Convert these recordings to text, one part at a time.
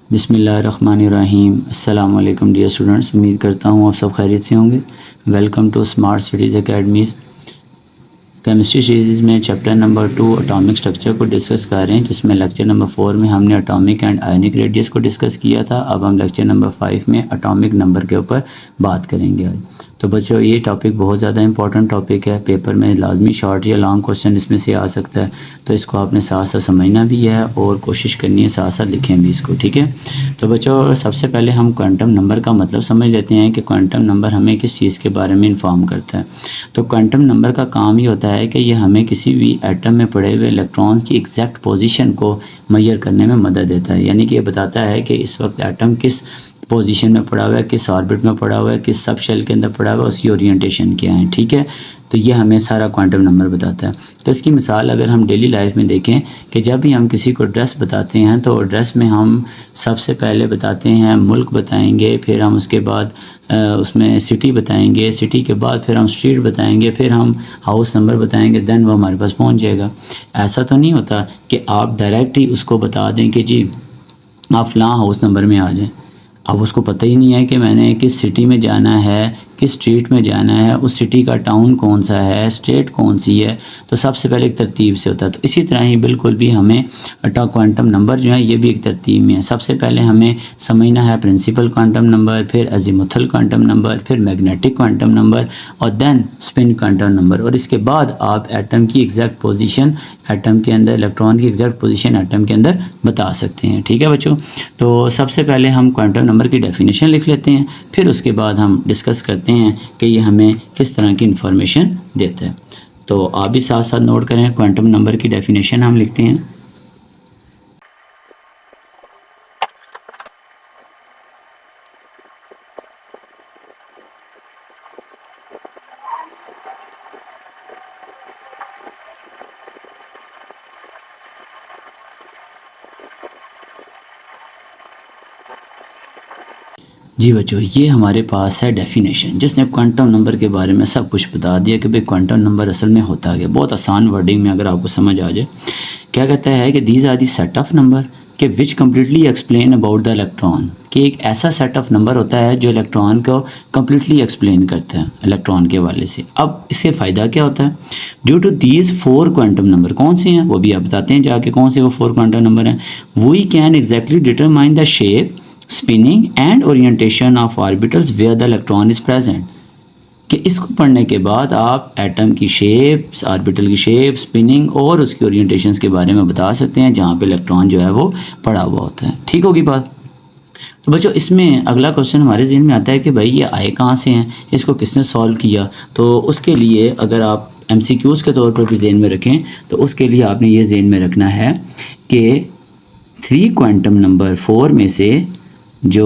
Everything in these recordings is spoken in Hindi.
बिस्मिल्लाहिर्रहमानिर्रहीम। अस्सलाम वालेकुम डियर स्टूडेंट्स, उम्मीद करता हूँ आप सब खैरियत से होंगे। Welcome to smart cities academies. Chemistry series में चैप्टर नंबर 2 एटॉमिक स्ट्रक्चर को डिस्कस कर रहे हैं, जिसमें लेक्चर नंबर 4 में हमने एटॉमिक एंड आयनिक रेडियस को डिस्कस किया था। अब हम लेक्चर नंबर 5 में एटॉमिक नंबर के ऊपर बात करेंगे आज। तो बच्चों, ये टॉपिक बहुत ज़्यादा इंपॉर्टेंट टॉपिक है, पेपर में लाजमी शॉर्ट या लॉन्ग क्वेश्चन इसमें से आ सकता है, तो इसको आपने साथ साथ समझना भी है और कोशिश करनी है साथ साथ लिखें भी इसको, ठीक है। तो बच्चों, सबसे पहले हम क्वांटम नंबर का मतलब समझ लेते हैं कि क्वांटम नंबर हमें किस चीज़ के बारे में इन्फॉर्म करता है। तो क्वांटम नंबर का काम ये होता है कि ये हमें किसी भी एटम में पड़े हुए इलेक्ट्रॉन्स की एग्जैक्ट पोजीशन को मेजर करने में मदद देता है। यानी कि ये बताता है कि इस वक्त एटम किस पोजीशन में पड़ा हुआ है, किस ऑर्बिट में पड़ा हुआ है, किस सब शेल के अंदर पड़ा हुआ है, उसकी ओरिएंटेशन क्या है, ठीक है। तो ये हमें सारा क्वांटम नंबर बताता है। तो इसकी मिसाल अगर हम डेली लाइफ में देखें कि जब भी हम किसी को एड्रेस बताते हैं तो एड्रेस में हम सबसे पहले बताते हैं मुल्क बताएंगे, फिर हम उसके बाद उसमें सिटी बताएंगे, सिटी के बाद फिर हम स्ट्रीट बताएंगे, फिर हम हाउस नंबर बताएंगे, देन वो हमारे पास पहुंच जाएगा। ऐसा तो नहीं होता कि आप डायरेक्ट ही उसको बता दें कि जी आप फ़लाँ हाउस नंबर में आ जाएं। अब उसको पता ही नहीं है कि मैंने किस सिटी में जाना है, किस स्ट्रीट में जाना है, उस सिटी का टाउन कौन सा है, स्टेट कौन सी है। तो सबसे पहले एक तरतीब से होता है। तो इसी तरह ही बिल्कुल भी हमें क्वांटम नंबर जो है ये भी एक तरतीब में है। सबसे पहले हमें समझना है प्रिंसिपल क्वांटम नंबर, फिर अजीमुथल क्वांटम नंबर, फिर मैग्नेटिक क्वांटम नंबर और देन स्पिन क्वांटम नंबर। और इसके बाद आप एटम की एग्जैक्ट पोजीशन, एटम के अंदर इलेक्ट्रॉन की एग्जैक्ट पोजीशन एटम के अंदर बता सकते हैं, ठीक है बच्चों। तो सबसे पहले हम क्वांटम नंबर की डेफिनेशन लिख लेते हैं, फिर उसके बाद हम डिस्कस करते हैं कि ये हमें किस तरह की इन्फॉर्मेशन देता है। तो आप भी साथ साथ नोट करें, क्वांटम नंबर की डेफिनेशन हम लिखते हैं। जी बच्चों, ये हमारे पास है डेफिनेशन, जिसने क्वांटम नंबर के बारे में सब कुछ बता दिया कि भाई क्वांटम नंबर असल में होता क्या। बहुत आसान वर्डिंग में अगर आपको समझ आ जाए, क्या कहता है कि these are the set of number के which completely explain about the electron. कि एक ऐसा सेट ऑफ नंबर होता है जो इलेक्ट्रॉन को कम्प्लीटली एक्सप्लेन करता है इलेक्ट्रॉन के हवाले से। अब इससे फ़ायदा क्या होता है, due to these 4 quantum number, कौन से हैं वो भी आप बताते हैं जाके, कौन से वो 4 क्वांटम नंबर हैं। We can exactly determine the shape, spinning and orientation of orbitals where the electron is present. कि इसको पढ़ने के बाद आप एटम की शेप, ऑर्बिटल की शेप, स्पिनिंग और उसकी ओरिएंटेशंस के बारे में बता सकते हैं जहाँ पे इलेक्ट्रॉन जो है वो पड़ा हुआ होता है, ठीक होगी बात। तो बच्चों, इसमें अगला क्वेश्चन हमारे जहन में आता है कि भाई ये आए कहाँ से हैं, इसको किसने सॉल्व किया। तो उसके लिए अगर आप एमसीक्यूज़ के तौर पर भी जहन में रखें तो उसके लिए आपने ये जहन में रखना है कि 3 क्वांटम नंबर 4 में से जो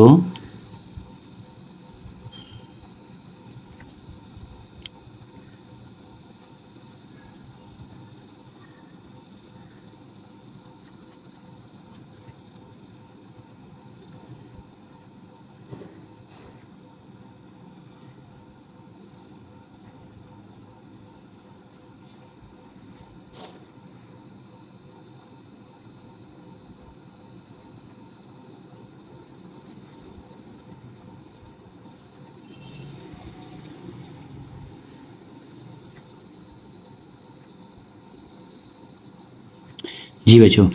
जी बच्चों,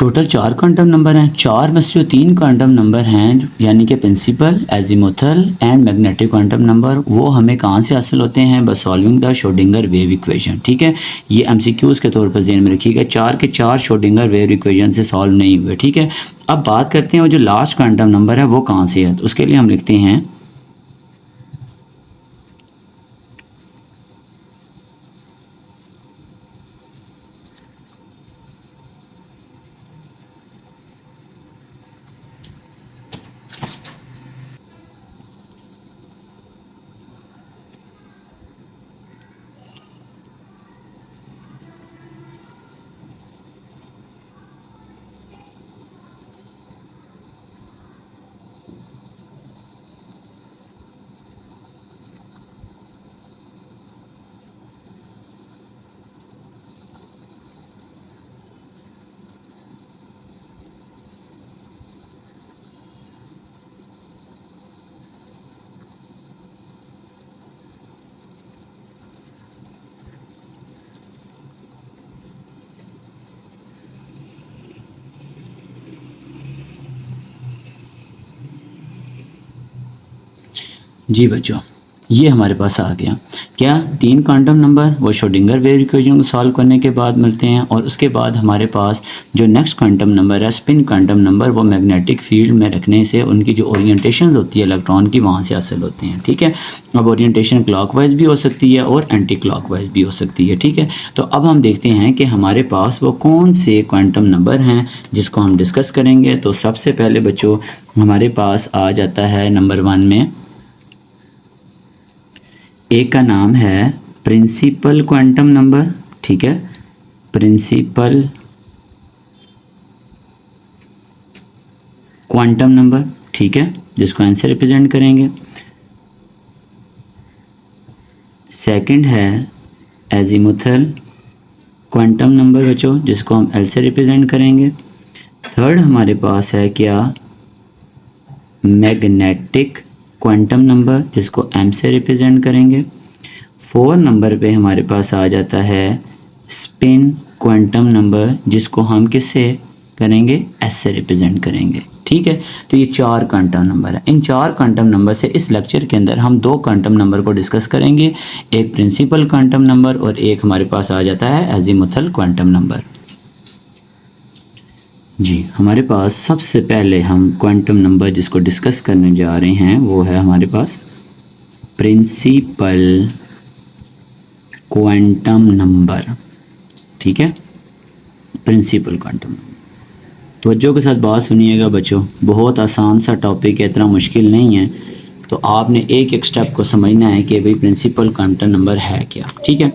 टोटल 4 क्वांटम नंबर हैं। 4 में से जो 3 क्वांटम नंबर हैं, यानी कि principal, azimuthal and magnetic quantum number, वो हमें कहाँ से हासिल होते हैं, बस solving the Schrodinger wave equation, ठीक है। ये एमसीक्यूज़ के तौर पर ध्यान में रखिएगा, 4 के 4 श्रोडिंगर वेव इक्वेशन से सॉल्व नहीं हुए, ठीक है। अब बात करते हैं वो जो लास्ट क्वांटम नंबर है वो कहाँ से है। तो उसके लिए हम लिखते हैं जी बच्चों, ये हमारे पास आ गया क्या, 3 क्वांटम नंबर वो श्रोडिंगर वेव इक्वेशन को सॉल्व करने के बाद मिलते हैं, और उसके बाद हमारे पास जो नेक्स्ट क्वांटम नंबर है स्पिन क्वांटम नंबर, वो मैग्नेटिक फील्ड में रखने से उनकी जो ओरिएंटेशन होती है इलेक्ट्रॉन की वहाँ से हासिल होते हैं। ठीक है, अब ओरिएंटेशन क्लॉकवाइज भी हो सकती है और एंटी क्लॉकवाइज भी हो सकती है। ठीक है, तो अब हम देखते हैं कि हमारे पास वो कौन से क्वांटम नंबर हैं जिसको हम डिस्कस करेंगे। तो सबसे पहले बच्चों हमारे पास आ जाता है नंबर 1 में, एक का नाम है प्रिंसिपल क्वांटम नंबर। ठीक है, प्रिंसिपल क्वांटम नंबर, ठीक है, जिसको एन से रिप्रेजेंट करेंगे। सेकंड है एजीमुथल क्वांटम नंबर बच्चों, जिसको हम एल से रिप्रेजेंट करेंगे। थर्ड हमारे पास है क्या, मैग्नेटिक क्वांटम नंबर, जिसको एम से रिप्रेजेंट करेंगे। 4 नंबर पे हमारे पास आ जाता है स्पिन क्वांटम नंबर, जिसको हम किससे करेंगे, एस से रिप्रेजेंट करेंगे। ठीक है, तो ये 4 क्वांटम नंबर है। इन 4 क्वांटम नंबर से इस लेक्चर के अंदर हम 2 क्वांटम नंबर को डिस्कस करेंगे, एक प्रिंसिपल क्वांटम नंबर और एक हमारे पास आ जाता है एजीमुथल क्वांटम नंबर। जी, हमारे पास सबसे पहले हम क्वांटम नंबर जिसको डिस्कस करने जा रहे हैं वो है हमारे पास प्रिंसिपल क्वांटम नंबर। ठीक है, प्रिंसिपल क्वांटम नंबर। तवज्जो के साथ बात सुनिएगा बच्चों, बहुत आसान सा टॉपिक है, इतना मुश्किल नहीं है। तो आपने एक एक स्टेप को समझना है कि भाई प्रिंसिपल क्वांटम नंबर है क्या। ठीक है,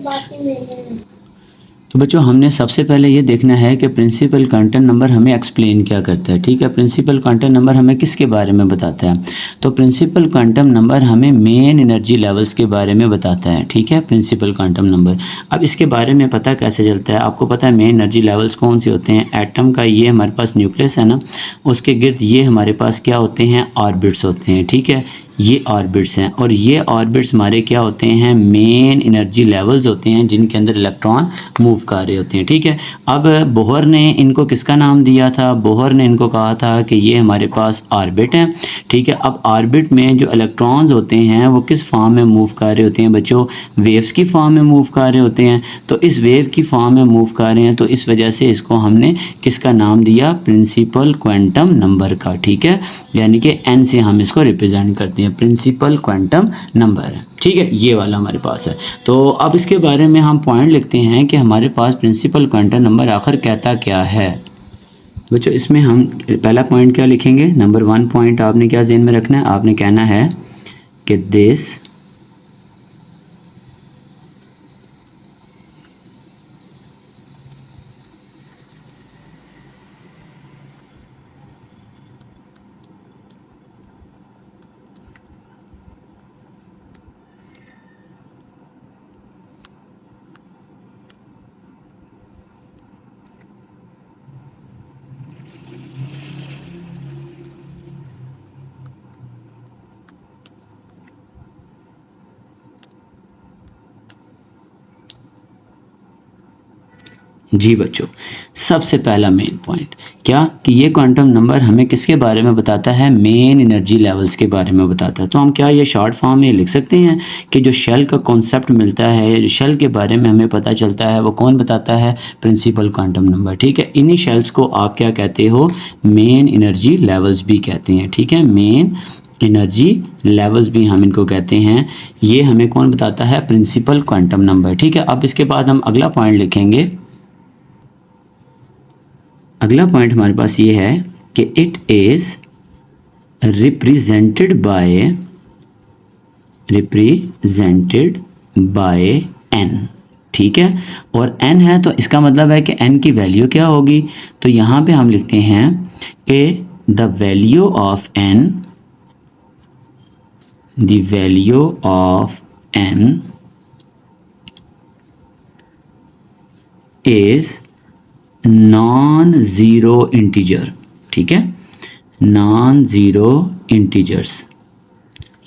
तो बच्चों हमने सबसे पहले ये देखना है कि प्रिंसिपल क्वांटम नंबर हमें एक्सप्लेन क्या करता है। ठीक है, प्रिंसिपल क्वांटम नंबर हमें किसके बारे में बताता है, तो प्रिंसिपल क्वांटम नंबर हमें मेन एनर्जी लेवल्स के बारे में बताता है। ठीक है, प्रिंसिपल क्वांटम नंबर। अब इसके बारे में पता कैसे चलता है, आपको पता है मेन एनर्जी लेवल्स कौन से होते हैं, एटम का ये हमारे पास न्यूक्लियस है ना, उसके गिर्द ये हमारे पास क्या होते हैं, ऑर्बिट्स होते हैं। ठीक है, ये ऑर्बिट्स हैं, और ये ऑर्बिट्स हमारे क्या होते हैं, मेन एनर्जी लेवल्स होते हैं जिनके अंदर इलेक्ट्रॉन मूव कर रहे होते हैं। ठीक है, अब बोहर ने इनको किसका नाम दिया था, बोहर ने इनको कहा था कि ये हमारे पास ऑर्बिट हैं। ठीक है, अब ऑर्बिट में जो इलेक्ट्रॉन्स होते हैं वो किस फॉर्म में मूव कर रहे होते हैं बच्चों, वेव्स की फॉर्म में मूव कर रहे होते हैं। तो इस वेव की फॉर्म में मूव कर रहे हैं, तो इस वजह से इसको हमने किसका नाम दिया, प्रिंसिपल क्वांटम नंबर का। ठीक है, यानी कि एन से हम इसको रिप्रेजेंट करते हैं, प्रिंसिपल क्वांटम नंबर है। ठीक है, ये वाला हमारे पास है। तो अब इसके बारे में हम पॉइंट लिखते हैं कि हमारे पास प्रिंसिपल क्वांटम नंबर आखिर कहता क्या है। बच्चों इसमें हम पहला पॉइंट क्या लिखेंगे, नंबर 1 पॉइंट आपने क्या ज़हन में रखना है, आपने कहना है कि दिस जी बच्चों, सबसे पहला मेन पॉइंट क्या कि ये क्वांटम नंबर हमें किसके बारे में बताता है, मेन एनर्जी लेवल्स के बारे में बताता है। तो हम क्या ये शॉर्ट फॉर्म में लिख सकते हैं कि जो शेल का कॉन्सेप्ट मिलता है, जो शेल के बारे में हमें पता चलता है, वो कौन बताता है, प्रिंसिपल क्वांटम नंबर। ठीक है, इन्हीं शेल्स को आप क्या कहते हो, मेन एनर्जी लेवल्स भी कहते हैं। ठीक है, मेन एनर्जी लेवल्स भी हम इनको कहते हैं। ये हमें कौन बताता है, प्रिंसिपल क्वांटम नंबर। ठीक है, अब इसके बाद हम अगला पॉइंट लिखेंगे। अगला पॉइंट हमारे पास ये है कि it is represented by n. ठीक है, और एन है तो इसका मतलब है कि एन की वैल्यू क्या होगी, तो यहाँ पे हम लिखते हैं कि the value of n is non zero integer. ठीक है, नॉन ज़ीरो इंटीजर्स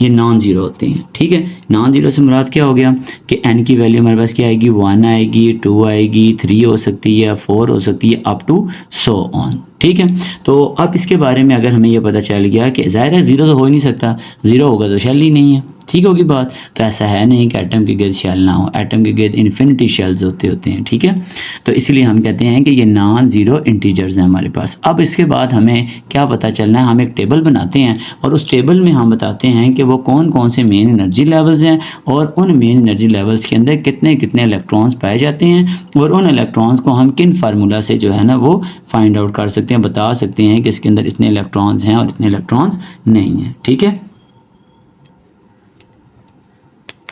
ये नॉन ज़ीरो होते हैं। ठीक है, नॉन ज़ीरो से मुराद क्या हो गया कि n की वैल्यू हमारे पास क्या आएगी, 1 आएगी, 2 आएगी, 3 हो सकती है, 4 हो सकती है, अप टू सो ऑन। ठीक है। तो अब इसके बारे में अगर हमें यह पता चल गया कि ज़ाहिर है ज़ीरो तो हो ही नहीं सकता, ज़ीरो होगा तो शेल ही नहीं है, ठीक होगी बात। तो ऐसा है नहीं कि एटम के गिर्द शेल ना हो, एटम के गिर्द इन्फिनिटी शेल्स होते हैं, ठीक है। तो इसलिए हम कहते हैं कि ये नॉन ज़ीरो इंटीजर्स हैं हमारे पास। अब इसके बाद हमें क्या पता चलना है, हम एक टेबल बनाते हैं और उस टेबल में हम बताते हैं कि वो कौन कौन से मेन एनर्जी लेवल्स हैं और उन मेन एनर्जी लेवल्स के अंदर कितने कितने इलेक्ट्रॉन्स पाए जाते हैं और उन इलेक्ट्रॉन्स को हम किन फार्मूला से जो है ना वो फाइंड आउट कर सकते हैं, बता सकते हैं कि इसके अंदर इतने इलेक्ट्रॉन्स हैं और इतने इलेक्ट्रॉन्स नहीं हैं, ठीक है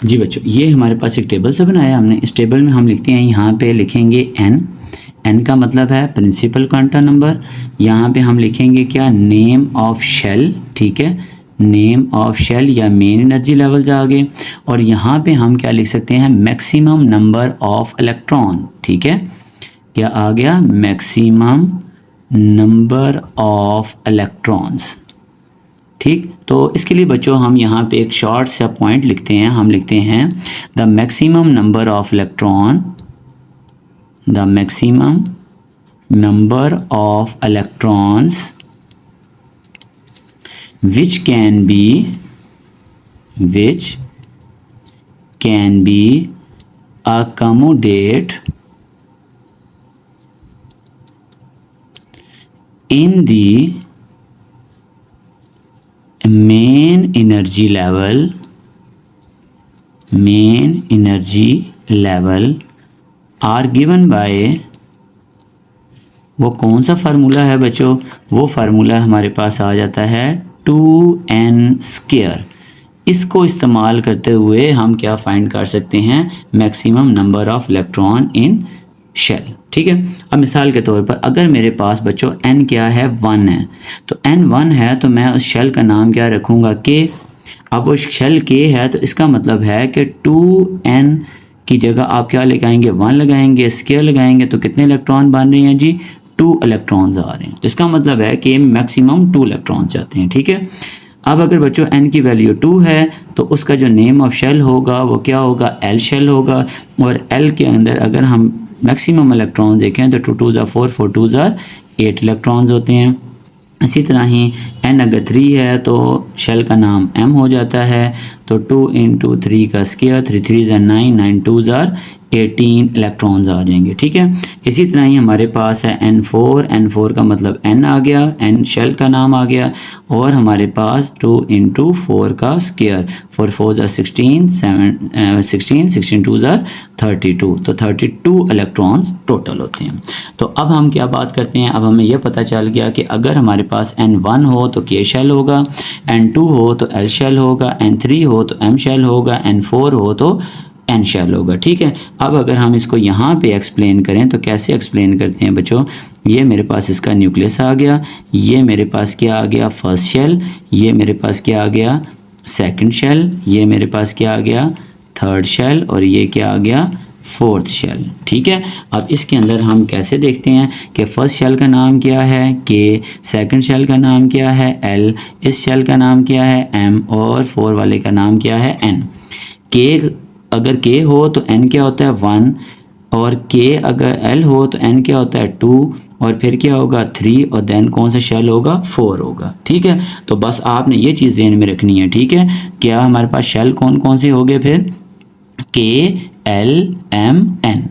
जी बच्चों। ये हमारे पास एक टेबल से बनाया हमने। इस टेबल में हम लिखते हैं, यहाँ पे लिखेंगे एन का मतलब है प्रिंसिपल क्वांटम नंबर। यहाँ पे हम लिखेंगे क्या, नेम ऑफ शेल, ठीक है, नेम ऑफ शेल या मेन एनर्जी लेवल्स आगे। और यहाँ पे हम क्या लिख सकते हैं, मैक्सिमम नंबर ऑफ इलेक्ट्रॉन, ठीक है, क्या आ गया, मैक्सिमम नंबर ऑफ इलेक्ट्रॉन्स, ठीक। तो इसके लिए बच्चों हम यहाँ पे एक शॉर्ट सा पॉइंट लिखते हैं, हम लिखते हैं the maximum number of electron, the maximum number of electrons which can be accommodate in the main energy level are given by, वो कौन सा फार्मूला है बच्चों, वो फार्मूला हमारे पास आ जाता है 2n²। इसको इस्तेमाल करते हुए हम क्या फाइंड कर सकते हैं, maximum number of electron in shell, ठीक है। अब मिसाल के तौर पर अगर मेरे पास बच्चों n क्या है, 1 है, तो n 1 है तो मैं उस शेल का नाम क्या रखूँगा, k। अब वो शेल k है तो इसका मतलब है कि 2n की जगह आप क्या लगाएंगे, 1 लगाएंगे, स्क्वायर लगाएंगे, तो कितने इलेक्ट्रॉन बन रहे हैं जी, 2 इलेक्ट्रॉन्स आ रहे हैं। तो इसका मतलब है कि मैक्सिमम 2 इलेक्ट्रॉन्स जाते हैं, ठीक है। अब अगर बच्चों n की वैल्यू 2 है तो उसका जो नेम ऑफ शेल होगा वो क्या होगा, l शेल होगा। और l के अंदर अगर हम मैक्सिमम इलेक्ट्रॉन देखें तो 2 2 4 4 2 8 इलेक्ट्रॉन्स होते हैं। इसी तरह ही n अगर 3 है तो शेल का नाम m हो जाता है, तो 2 × 3 का स्क्वायर, 3 3 9 9 2 18 इलेक्ट्रॉन्स आ जाएंगे, ठीक है। इसी तरह ही हमारे पास है n4 का मतलब n आ गया, n शेल का नाम आ गया। और हमारे पास 2 × 4 का स्क्वायर, 4 4 16 16 2 32, तो 32 इलेक्ट्रॉन्स टोटल होते हैं। तो अब हम क्या बात करते हैं, अब हमें यह पता चल गया कि अगर हमारे पास n1 हो तो k शेल होगा, n2 हो तो l शेल होगा, n3 हो तो m शेल होगा, n4 हो तो n शेल होगा, ठीक है। अब अगर हम इसको यहाँ पे एक्सप्लेन करें तो कैसे एक्सप्लेन करते हैं बच्चों, ये मेरे पास इसका न्यूक्लियस आ गया, ये मेरे पास क्या आ गया, फर्स्ट शेल, ये मेरे पास क्या आ गया, सेकंड शेल, ये मेरे पास क्या आ गया, थर्ड शेल, और ये क्या आ गया, फोर्थ शेल, ठीक है। अब इसके अंदर हम कैसे देखते हैं कि फर्स्ट शेल का नाम क्या है, के, सेकंड शेल का नाम क्या है, एल, इस शेल का नाम क्या है, एम, और 4 वाले का नाम क्या है, एन। के अगर k हो तो n क्या होता है, 1, और k अगर l हो तो n क्या होता है, 2, और फिर क्या होगा, 3, और देन कौन सा शेल होगा, 4 होगा, ठीक है। तो बस आपने ये चीज़ ज़हन में रखनी है, ठीक है। क्या हमारे पास शेल कौन कौन से हो गए फिर, k, l, m, n,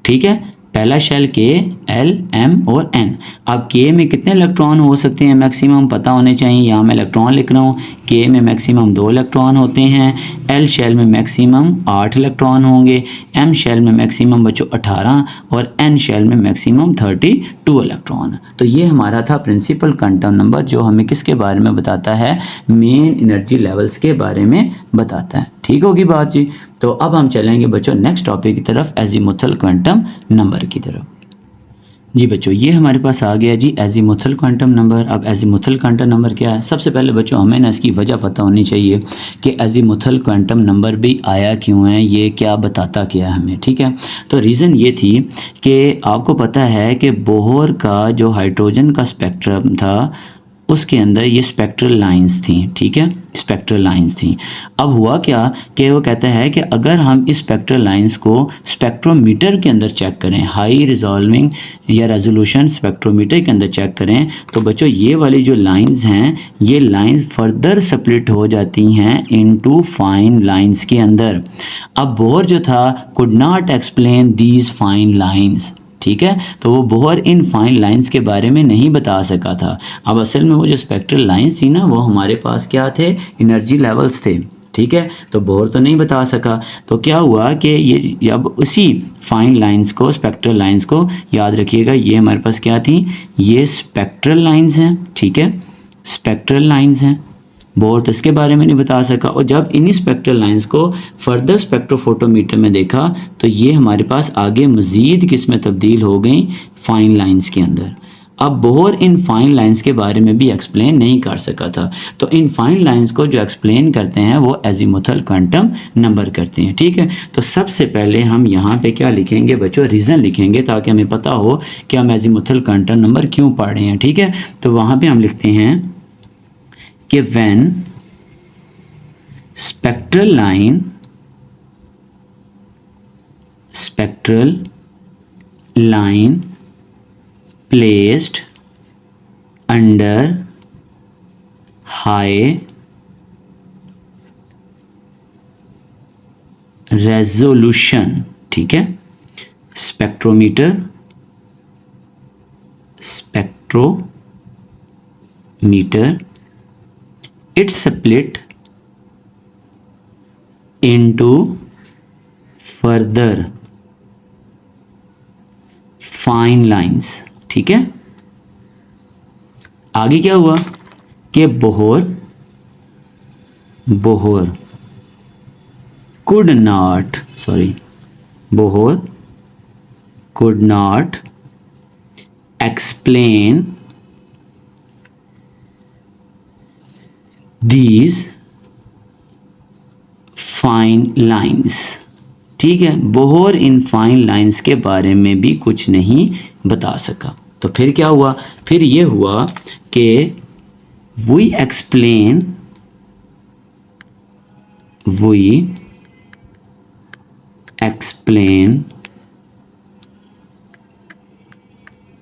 ठीक है। पहला शेल के, एल, एम और एन। अब के में कितने इलेक्ट्रॉन हो सकते हैं मैक्सिमम पता होने चाहिए, यहाँ मैं इलेक्ट्रॉन लिख रहा हूँ। के में मैक्सिमम 2 इलेक्ट्रॉन होते हैं, एल शेल में मैक्सिमम 8 इलेक्ट्रॉन होंगे, एम शेल में मैक्सिमम बच्चों 18, और एन शेल में मैक्सिमम 32 इलेक्ट्रॉन। तो ये हमारा था प्रिंसिपल क्वांटम नंबर, जो हमें किसके बारे में बताता है, मेन एनर्जी लेवल्स के बारे में बताता है, ठीक होगी बात जी। तो अब हम चलेंगे बच्चों नेक्स्ट टॉपिक की तरफ, एजीमुथल क्वांटम नंबर की तरफ। जी बच्चों, ये हमारे पास आ गया जी एजीमुथल क्वांटम नंबर। अब एजीमुथल क्वांटम नंबर क्या है, सबसे पहले बच्चों हमें ना इसकी वजह पता होनी चाहिए कि एजीमुथल क्वांटम नंबर भी आया क्यों है, ये क्या बताता क्या है हमें, ठीक है। तो रीज़न ये थी कि आपको पता है कि बोहर का जो हाइड्रोजन का स्पेक्ट्रम था उसके अंदर ये स्पेक्ट्रल लाइंस थी, ठीक है, स्पेक्ट्रल लाइंस थी। अब हुआ क्या कि वो कहता है कि अगर हम इस स्पेक्ट्रल लाइंस को स्पेक्ट्रोमीटर के अंदर चेक करें, हाई रिजॉल्विंग या रेजोल्यूशन स्पेक्ट्रोमीटर के अंदर चेक करें, तो बच्चों ये वाली जो लाइंस हैं ये लाइंस फर्दर स्प्लिट हो जाती हैं इनटू फाइन लाइंस के अंदर। अब बोहर जो था could not explain these fine lines, ठीक है, तो वो बोहर इन फाइन लाइंस के बारे में नहीं बता सका था। अब असल में वो जो स्पेक्ट्रल लाइंस थी ना वो हमारे पास क्या थे, एनर्जी लेवल्स थे, ठीक है, तो बोहर तो नहीं बता सका। तो क्या हुआ कि ये अब उसी फाइन लाइंस को, स्पेक्ट्रल लाइंस को याद रखिएगा, ये हमारे पास क्या थी, ये स्पेक्ट्रल लाइंस हैं, ठीक है, स्पेक्ट्रल लाइंस हैं, बोहर तो इसके बारे में नहीं बता सका। और जब इन्हीं स्पेक्ट्रल लाइंस को फर्दर स्पेक्ट्रोफोटोमीटर में देखा तो ये हमारे पास आगे मज़ीद किस्में तब्दील हो गई फाइन लाइंस के अंदर। अब बोहर इन फाइन लाइंस के बारे में भी एक्सप्लेन नहीं कर सका था, तो इन फाइन लाइंस को जो एक्सप्लेन करते हैं वो एजीमुथल क्वांटम नंबर करते हैं, ठीक है। तो सबसे पहले हम यहाँ पे क्या लिखेंगे बच्चों, रीज़न लिखेंगे ताकि हमें पता हो कि हम एजीमुथल क्वांटम नंबर क्यों पढ़ रहे हैं, ठीक है। तो वहाँ पर हम लिखते हैं कि when spectral line placed under high resolution, ठीक है, spectrometer it's split into further fine lines, ठीक है। आगे क्या हुआ कि Bohr could not explain these fine lines, ठीक है, बोहर इन फाइन लाइंस के बारे में भी कुछ नहीं बता सका। तो फिर क्या हुआ, फिर ये हुआ कि we explain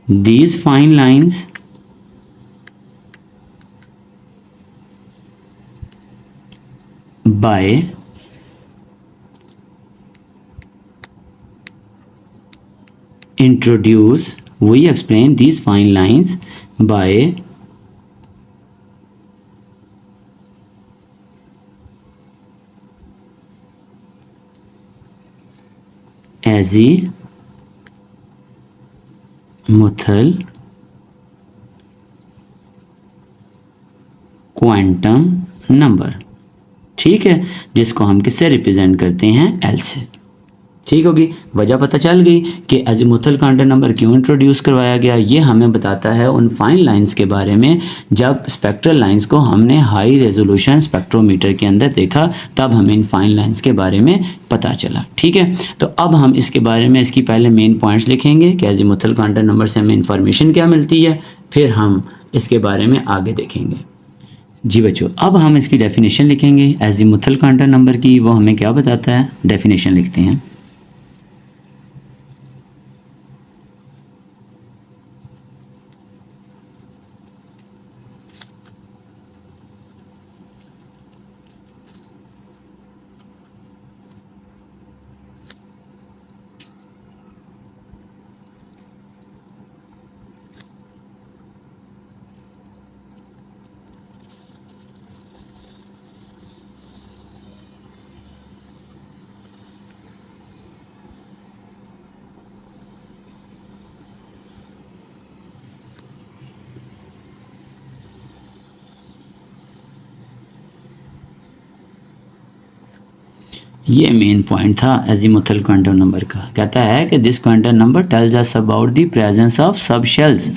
these fine lines by we explain these fine lines by azimuthal quantum number, ठीक है, जिसको हम किससे रिप्रेजेंट करते हैं, एल से, ठीक होगी। वजह पता चल गई कि अजीमुथल क्वांटम नंबर क्यों इंट्रोड्यूस करवाया गया। ये हमें बताता है उन फाइन लाइंस के बारे में जब स्पेक्ट्रल लाइंस को हमने हाई रेजोल्यूशन स्पेक्ट्रोमीटर के अंदर देखा, तब हमें इन फाइन लाइंस के बारे में पता चला, ठीक है। तो अब हम इसके बारे में इसकी पहले मेन पॉइंट्स लिखेंगे कि अजीमुथल क्वांटम नंबर से हमें इंफॉर्मेशन क्या मिलती है, फिर हम इसके बारे में आगे देखेंगे। जी बच्चों, अब हम इसकी डेफिनेशन लिखेंगे अजीमुथल क्वांटम नंबर की, वो हमें क्या बताता है, डेफिनेशन लिखते हैं। ये मेन पॉइंट था अजीमुथल क्वांटम नंबर का। कहता है कि this quantum number tells us about the presence of सब शेल्स,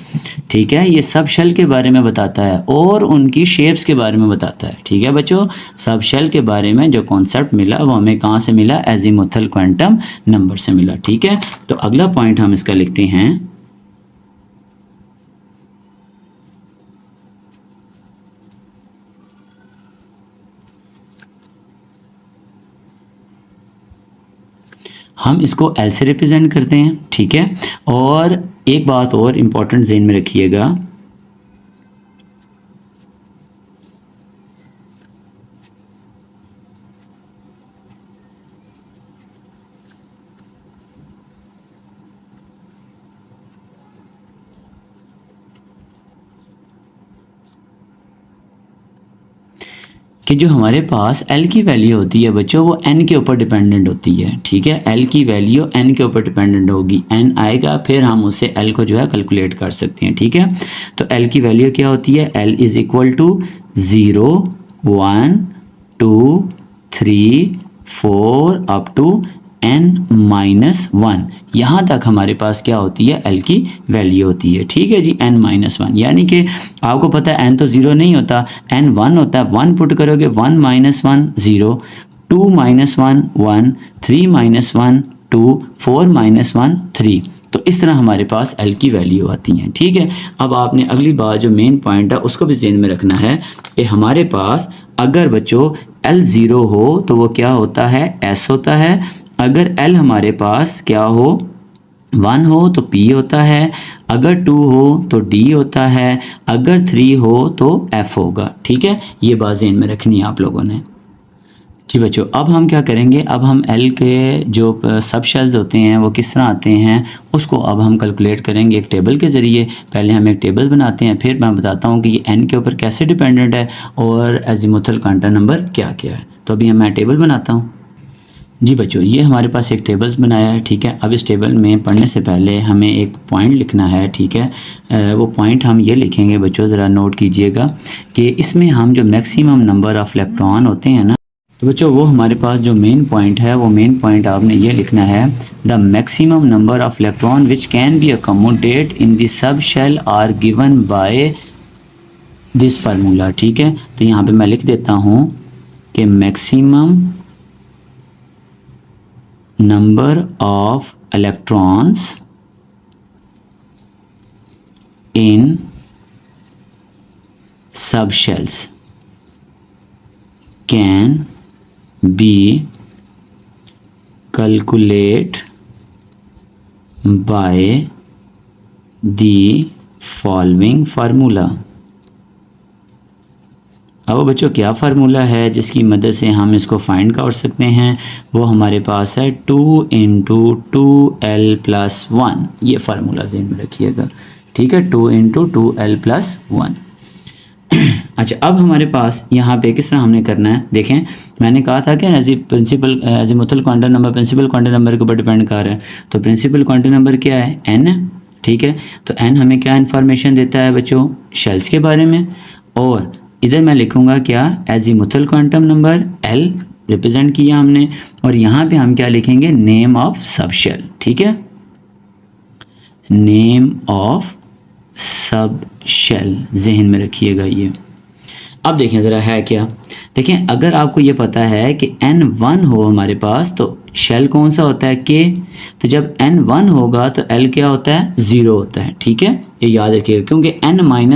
ठीक है, ये सब शेल के बारे में बताता है और उनकी शेप्स के बारे में बताता है, ठीक है बच्चों। सब शेल के बारे में जो कॉन्सेप्ट मिला वो हमें कहाँ से मिला, अजीमुथल क्वांटम नंबर से मिला, ठीक है। तो अगला पॉइंट हम इसका लिखते हैं हम इसको एल से रिप्रेजेंट करते हैं, ठीक है। और एक बात और इम्पॉर्टेंट ज़हन में रखिएगा, कि जो हमारे पास L की वैल्यू होती है बच्चों वो N के ऊपर डिपेंडेंट होती है, ठीक है। L की वैल्यू N के ऊपर डिपेंडेंट होगी, N आएगा फिर हम उससे L को जो है कैलकुलेट कर सकते हैं, ठीक है। तो L की वैल्यू क्या होती है, L is equal to 0 1 2 3 4 up to n-1, यहाँ तक हमारे पास क्या होती है, L की वैल्यू होती है, ठीक है जी। n-1 यानी कि आपको पता है n तो 0 नहीं होता, n 1 होता है। 1 पुट करोगे 1 - 1 0, 2 - 1 1, 3 - 1 2, 4 - 1 3। तो इस तरह हमारे पास L की वैल्यू आती हैं, ठीक है। अब आपने अगली बात जो मेन पॉइंट है उसको भी ज़हन में रखना है कि हमारे पास अगर बच्चों L 0 हो तो वो क्या होता है, S होता है। अगर L हमारे पास क्या हो, 1 हो तो P होता है, अगर 2 हो तो D होता है, अगर 3 हो तो F होगा, ठीक है। ये बात ज़हन में रखनी है आप लोगों ने। जी बच्चों, अब हम क्या करेंगे, अब हम L के जो सब शेल्स होते हैं वो किस तरह आते हैं उसको अब हम कैलकुलेट करेंगे एक टेबल के ज़रिए। पहले हम एक टेबल बनाते हैं, फिर मैं बताता हूँ कि ये N के ऊपर कैसे डिपेंडेंट है और एजीमुथल क्वांटम नंबर क्या क्या है। तो अभी मैं टेबल बनाता हूँ। जी बच्चों, ये हमारे पास एक टेबल्स बनाया है, ठीक है। अब इस टेबल में पढ़ने से पहले हमें एक पॉइंट लिखना है, ठीक है। वो पॉइंट हम ये लिखेंगे बच्चों, ज़रा नोट कीजिएगा कि इसमें हम जो मैक्सिमम नंबर ऑफ़ इलेक्ट्रॉन होते हैं ना, तो बच्चों वो हमारे पास जो मेन पॉइंट है वो मेन पॉइंट आपने ये लिखना है, the maximum number of electron which can be accommodate in the sub shell are given by this formula, ठीक है। तो यहाँ पे मैं लिख देता हूँ कि maximum number of electrons in subshells can be calculated by the following formula। अब बच्चों क्या फार्मूला है जिसकी मदद से हम इसको फाइंड कर सकते हैं, वो हमारे पास है 2 × 2l+1। ये फार्मूला ज़हन में रखिएगा, ठीक है, 2 × 2l+1। अच्छा, अब हमारे पास यहाँ पे किस तरह हमने करना है, देखें मैंने कहा था कि azimuthal quantum number principal quantum number के ऊपर डिपेंड कर रहा है। तो प्रिंसिपल क्वांटम नंबर क्या है, n, ठीक है। तो n हमें क्या इन्फॉर्मेशन देता है बच्चों, शेल्स के बारे में। और इधर मैं लिखूंगा क्या, azimuthal quantum number L represent किया हमने, और यहाँ पे हम क्या लिखेंगे, नेम ऑफ सब शेल, ठीक है, नेम ऑफ सब शेल, जहन में रखिएगा ये। अब देखें ज़रा है क्या, देखें अगर आपको ये पता है कि n1 हो हमारे पास तो शेल कौन सा होता है, K। तो जब n1 होगा तो L क्या होता है, 0 होता है, ठीक है, ये याद रखिएगा, क्योंकि n-1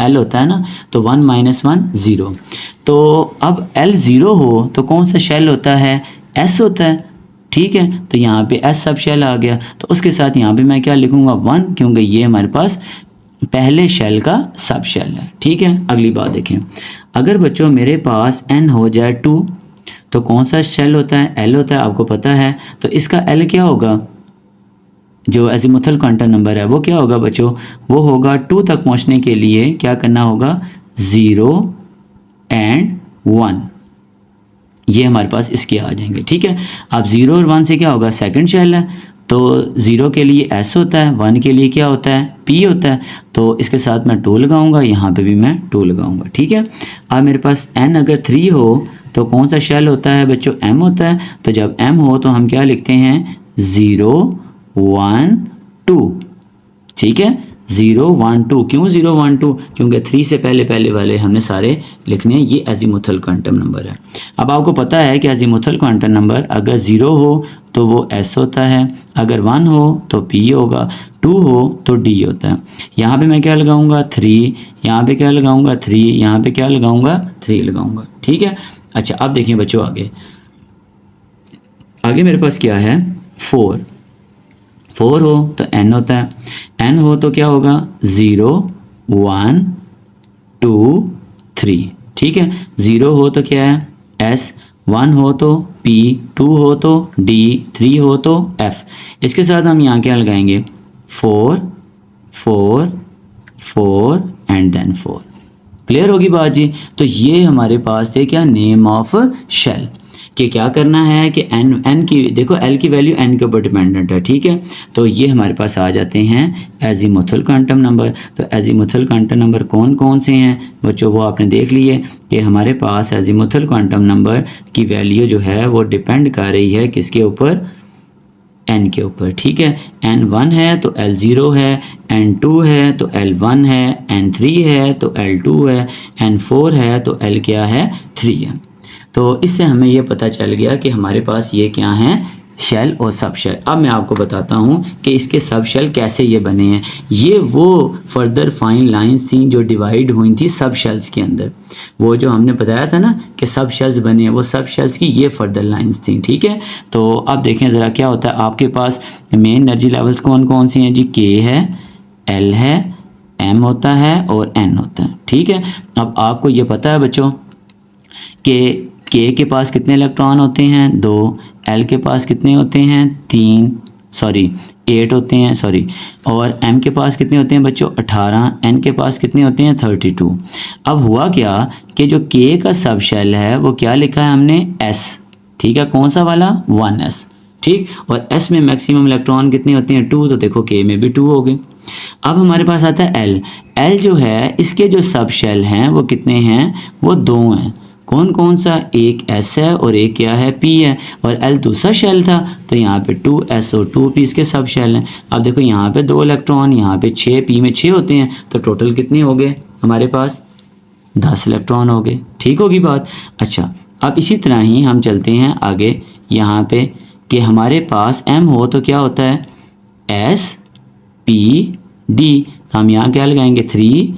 L होता है ना, तो 1 - 1 0। तो अब L 0 हो तो कौन सा शेल होता है, S होता है, ठीक है। तो यहाँ पे S सब शेल आ गया, तो उसके साथ यहाँ पे मैं क्या लिखूँगा, 1, क्योंकि ये हमारे पास पहले शेल का सब शेल है, ठीक है। अगली बात देखें, अगर बच्चों मेरे पास n हो जाए 2 तो कौन सा शेल होता है, L होता है, आपको पता है। तो इसका L क्या होगा, जो एजीमुथल क्वांटम नंबर है वो क्या होगा बच्चों, वो होगा 2 तक पहुंचने के लिए क्या करना होगा, 0 और 1, ये हमारे पास इसके आ जाएंगे, ठीक है। अब 0 और 1 से क्या होगा, सेकंड शेल है, तो 0 के लिए S होता है, 1 के लिए क्या होता है, P होता है। तो इसके साथ मैं 2 लगाऊंगा, यहाँ पे भी मैं 2 लगाऊंगा, ठीक है। अब मेरे पास n अगर 3 हो तो कौन सा शेल होता है बच्चों, M होता है। तो जब M हो तो हम क्या लिखते हैं, 0 1 2, ठीक है, 0 1 2। क्यों 0 1 2, क्योंकि 3 से पहले पहले वाले हमने सारे लिखने हैं, ये एजीमुथल क्वांटम नंबर है। अब आपको पता है कि एजीमुथल क्वांटम नंबर अगर 0 हो तो वो S होता है, अगर 1 हो तो P होगा, 2 हो तो D होता है। यहाँ पे मैं क्या लगाऊंगा, 3, यहाँ पे क्या लगाऊंगा, 3, यहाँ पे क्या लगाऊंगा, 3 लगाऊंगा, ठीक है। अच्छा, अब देखिए बच्चों आगे मेरे पास क्या है, 4 4 हो तो n होता है, n हो तो क्या होगा 0 1 2 3, ठीक है। 0 हो तो क्या है s, 1 हो तो p, 2 हो तो d, 3 हो तो f। इसके साथ हम यहाँ क्या लगाएंगे 4 4 4 एंड देन 4। क्लियर होगी बात जी। तो ये हमारे पास थे क्या नेम ऑफ शेल, कि क्या करना है कि n की देखो l की वैल्यू n के ऊपर डिपेंडेंट है, ठीक है। तो ये हमारे पास आ जाते हैं एजीमुथल क्वांटम नंबर। तो एजीमुथल क्वांटम नंबर कौन कौन से हैं बच्चों, वो आपने देख लिए कि हमारे पास एजीमुथल क्वांटम नंबर की वैल्यू जो है वो डिपेंड कर रही है किसके ऊपर, n के ऊपर, ठीक है। n1 है तो l0 है, n2 है तो l1 है, n3 है तो l2 है, n4 है तो l क्या है 3 है। तो इससे हमें ये पता चल गया कि हमारे पास ये क्या हैं शेल और सब शेल। अब मैं आपको बताता हूँ कि इसके सब शेल कैसे ये बने हैं। ये वो फर्दर फाइन लाइंस थी जो डिवाइड हुई थी सब शेल्स के अंदर। वो जो हमने बताया था ना कि सब शेल्स बने हैं, वो सब शेल्स की ये फर्दर लाइंस थी, ठीक है। तो अब देखें ज़रा क्या होता है आपके पास मेन एनर्जी लेवल्स कौन कौन सी हैं जी, के है, एल है, एम होता है और एन होता है, ठीक है। अब आपको ये पता है बच्चों कि के के पास कितने इलेक्ट्रॉन होते हैं 2, एल के पास कितने होते हैं 8 होते हैं और एम के पास कितने होते हैं बच्चों 18, एन के पास कितने होते हैं 32। अब हुआ क्या कि जो के का सब शेल है वो क्या लिखा है हमने एस, ठीक है, कौन सा वाला 1s, ठीक। और एस में मैक्सिमम इलेक्ट्रॉन कितने होते हैं 2, तो देखो के में भी 2 हो गए। अब हमारे पास आता है एल। एल जो है इसके जो सब शेल हैं वो कितने हैं, वो 2 हैं। कौन कौन सा, एक एस है और एक क्या है पी है, और एल दूसरा शेल था तो यहाँ पे 2s और 2p इसके सब शेल हैं। अब देखो यहाँ पे 2 इलेक्ट्रॉन, यहाँ पे 6, पी में 6 होते हैं, तो टोटल कितने हो गए हमारे पास 10 इलेक्ट्रॉन हो गए, ठीक होगी बात। अच्छा अब इसी तरह ही हम चलते हैं आगे यहाँ पे कि हमारे पास m हो तो क्या होता है s p d। हम यहाँ क्या लगाएंगे 3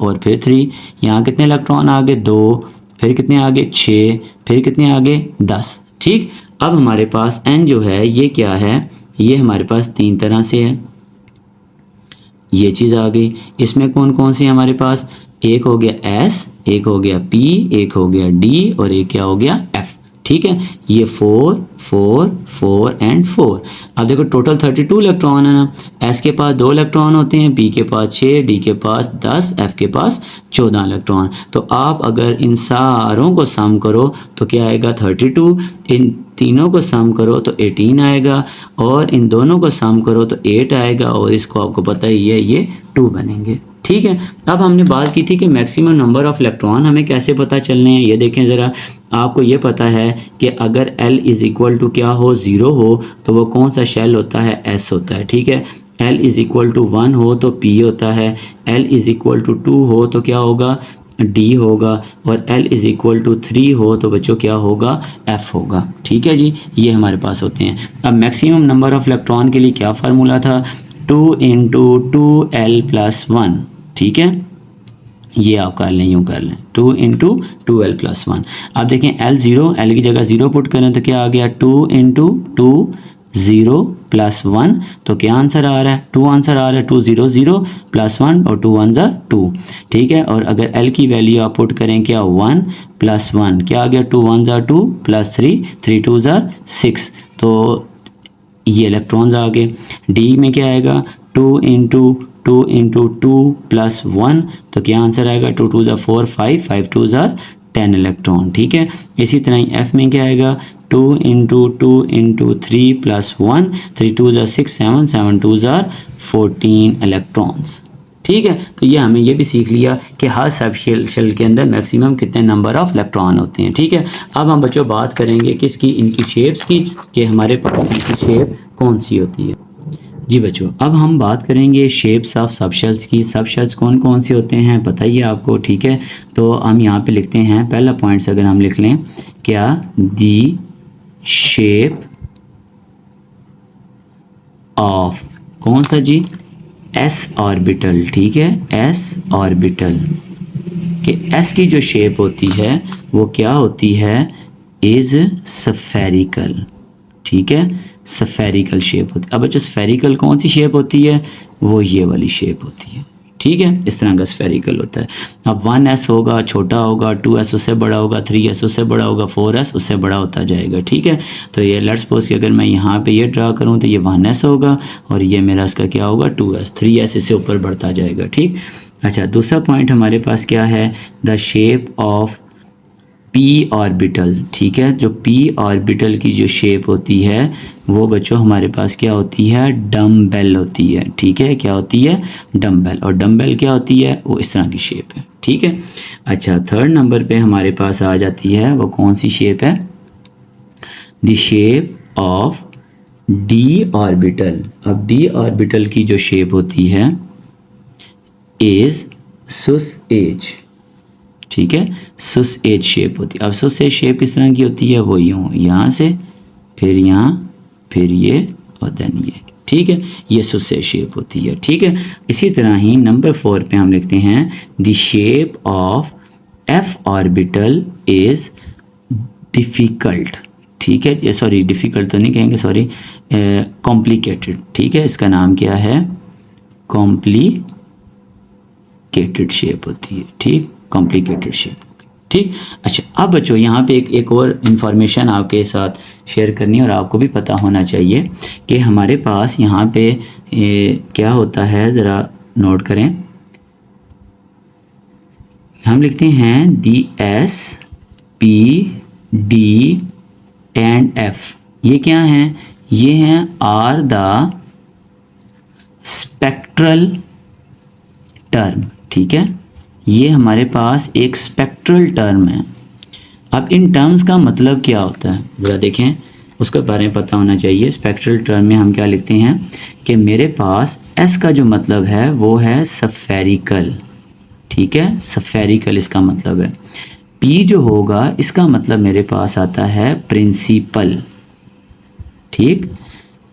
और फिर 3, यहाँ कितने इलेक्ट्रॉन आ गए 2, फिर कितने आ गए 6, फिर कितने आ गए 10, ठीक। अब हमारे पास n जो है ये क्या है, ये हमारे पास 3 तरह से है, ये चीज़ आ गई। इसमें कौन कौन सी हमारे पास, एक हो गया s, एक हो गया p, एक हो गया d और एक क्या हो गया f, ठीक है। ये 4 4 4 एंड 4। अब देखो टोटल 32 इलेक्ट्रॉन है ना, s के पास 2 इलेक्ट्रॉन होते हैं, p के पास 6, d के पास 10, f के पास 14 इलेक्ट्रॉन। तो आप अगर इन सारों को सम करो तो क्या आएगा 32, इन तीनों को सम करो तो 18 आएगा, और इन दोनों को सम करो तो 8 आएगा, और इसको आपको पता ही है ये 2 बनेंगे, ठीक है। अब हमने बात की थी कि मैक्सिमम नंबर ऑफ इलेक्ट्रॉन हमें कैसे पता चलने हैं। ये देखें ज़रा, आपको ये पता है कि अगर L इज़ इक्वल टू क्या हो 0 हो तो वो कौन सा शेल होता है S होता है, ठीक है। L इज़ इक्वल टू 1 हो तो P होता है, L इज़ इक्वल टू 2 हो तो क्या होगा D होगा, और L इज़ इक्वल टू 3 हो तो बच्चों क्या होगा F होगा, ठीक है जी। ये हमारे पास होते हैं। अब मैक्सिमम नंबर ऑफ इलेक्ट्रॉन के लिए क्या फार्मूला था, 2 × 2l + 1, ठीक है। ये आप कर लें, यूँ कर लें 2 × 2l + 1। अब देखें l की जगह 0 पुट करें तो क्या आ गया 2 × 2 0 + 1, तो क्या आंसर आ रहा है 2 आंसर आ रहा है 2 0 0 + 1 और 2 1 ज़ा 2, ठीक है। और अगर l की वैल्यू आप पुट करें क्या 1 + 1, क्या आ गया 2 1 ज़ा 2 + 3 3 2 ज़ा 6, तो ये इलेक्ट्रॉन्स आ गए। d में क्या आएगा 2 × 2 × 2 + 1, तो क्या आंसर आएगा 2 2 ज़ा 4 5 5 2 ज़ा 10 इलेक्ट्रॉन, ठीक है। इसी तरह ही f में क्या आएगा 2 × 2 × 3 + 1 3 2 ज़ा 6 7 7 2 ज़ा 14 इलेक्ट्रॉन्स, ठीक है। तो ये हमें ये भी सीख लिया कि हर सब शेल के अंदर मैक्सिमम कितने नंबर ऑफ इलेक्ट्रॉन होते हैं, ठीक है। अब हम बच्चों बात करेंगे किसकी, इनकी शेप्स की, कि हमारे पास इनकी शेप कौन सी होती है। जी बच्चों, अब हम बात करेंगे शेप्स ऑफ सब शेल्स की। सब शेल्स कौन कौन से होते हैं पता ही है आपको, ठीक है। तो हम यहाँ पे लिखते हैं, पहला पॉइंट्स अगर हम लिख लें, क्या दी शेप ऑफ कौन सा जी s ऑर्बिटल, ठीक है, s ऑर्बिटल, कि s की जो शेप होती है वो क्या होती है, इज स्फेरिकल, ठीक है, स्फेरिकल शेप होती है। अब बच्चों स्फेरिकल कौन सी शेप होती है, वो ये वाली शेप होती है, ठीक है, इस तरह का स्फेरिकल होता है। अब 1s होगा, छोटा होगा, 2s उससे बड़ा होगा, 3s उससे बड़ा होगा, 4s उससे बड़ा होता जाएगा, ठीक है। तो ये लेट्स सपोज कि अगर मैं यहाँ पे ये ड्रा करूँ तो ये 1s होगा और ये मेरा इसका क्या होगा 2s, 3s इससे ऊपर बढ़ता जाएगा, ठीक। अच्छा, दूसरा पॉइंट हमारे पास क्या है, the shape of P orbital, ठीक है। जो पी ऑर्बिटल की जो शेप होती है वो बच्चों हमारे पास क्या होती है, डम्बेल होती है, ठीक है। क्या होती है, डम्बेल। और डम्बेल क्या होती है, वो इस तरह की शेप है, ठीक है। अच्छा, थर्ड नंबर पे हमारे पास आ जाती है, वो कौन सी शेप है, the shape of D orbital. अब डी ऑर्बिटल की जो शेप होती है इज सुस एज, ठीक है, सुस एज शेप होती है। अब सुस एज शेप किस तरह की होती है, वो यूँ यहाँ से फिर यहाँ फिर ये और देन ये, ठीक है, ये सुस एज शेप होती है, ठीक है। इसी तरह ही नंबर 4 पे हम लिखते हैं the shape of F orbital is difficult, ठीक है, ये सॉरी डिफ़िकल्ट तो नहीं कहेंगे, सॉरी कॉम्प्लिकेटेड, ठीक है। इसका नाम क्या है, कॉम्प्लिकेटेड शेप होती है, ठीक, कॉम्प्लिकेटेड शेप, ठीक। अच्छा, अब बच्चों यहाँ पे एक और इन्फॉर्मेशन आपके साथ शेयर करनी है और आपको भी पता होना चाहिए कि हमारे पास यहाँ पे क्या होता है, ज़रा नोट करें। हम लिखते हैं D S P D and F, ये क्या हैं, ये हैं आर द स्पेक्ट्रल टर्म, ठीक है। ये हमारे पास एक स्पेक्ट्रल टर्म है। अब इन टर्म्स का मतलब क्या होता है, ज़रा देखें, उसके बारे में पता होना चाहिए। स्पेक्ट्रल टर्म में हम क्या लिखते हैं कि मेरे पास एस का जो मतलब है वो है स्फेरिकल, ठीक है, स्फेरिकल इसका मतलब है। पी जो होगा इसका मतलब मेरे पास आता है प्रिंसिपल, ठीक।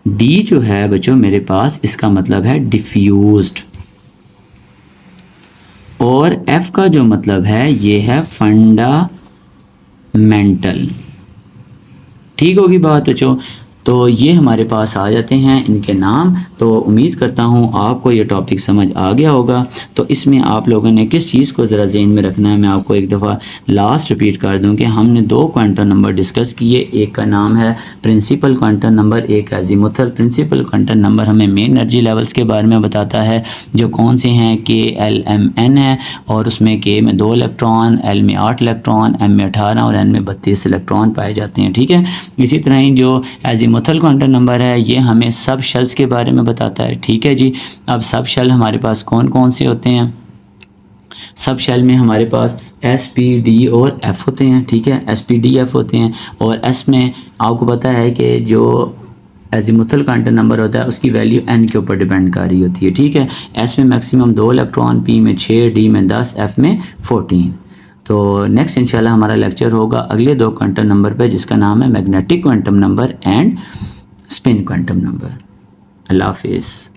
डी जो है बच्चों मेरे पास इसका मतलब है डिफ्यूज्ड, और F का जो मतलब है ये है फंडामेंटल, ठीक होगी बात बच्चों। तो ये हमारे पास आ जाते हैं इनके नाम। तो उम्मीद करता हूँ आपको ये टॉपिक समझ आ गया होगा। तो इसमें आप लोगों ने किस चीज़ को ज़रा ज़हन में रखना है, मैं आपको एक दफ़ा लास्ट रिपीट कर दूँ कि हमने 2 क्वांटम नंबर डिस्कस किए। एक का नाम है प्रिंसिपल क्वांटम नंबर, एक अजीमुथल। प्रिंसिपल क्वांटम नंबर हमें मेन एनर्जी लेवल्स के बारे में बताता है, जो कौन से हैं, के एल एम एन है, और उसमें के में 2 इलेक्ट्रॉन, एल में 8 इलेक्ट्रॉन, एम में 18 और एन में 32 इलेक्ट्रॉन पाए जाते हैं, ठीक है। इसी तरह ही जो अजीमुथल क्वांटम नंबर है ये हमें सब शेल्स के बारे में बताता है, ठीक है जी। अब सब शेल हमारे पास कौन कौन से होते हैं, सब शेल में हमारे पास एस पी डी और एफ होते हैं, ठीक है, एस पी डी एफ होते हैं। और एस में आपको पता है कि जो अजीमुथल क्वांटम नंबर होता है उसकी वैल्यू एन के ऊपर डिपेंड कर रही होती है, ठीक है। एस में मैक्सिमम 2 इलेक्ट्रॉन, पी में 6, डी में 10, एफ में 14। तो नेक्स्ट इंशाल्लाह हमारा लेक्चर होगा अगले 2 क्वांटम नंबर पर, जिसका नाम है magnetic quantum number and spin quantum number. अल्लाह हाफिज़।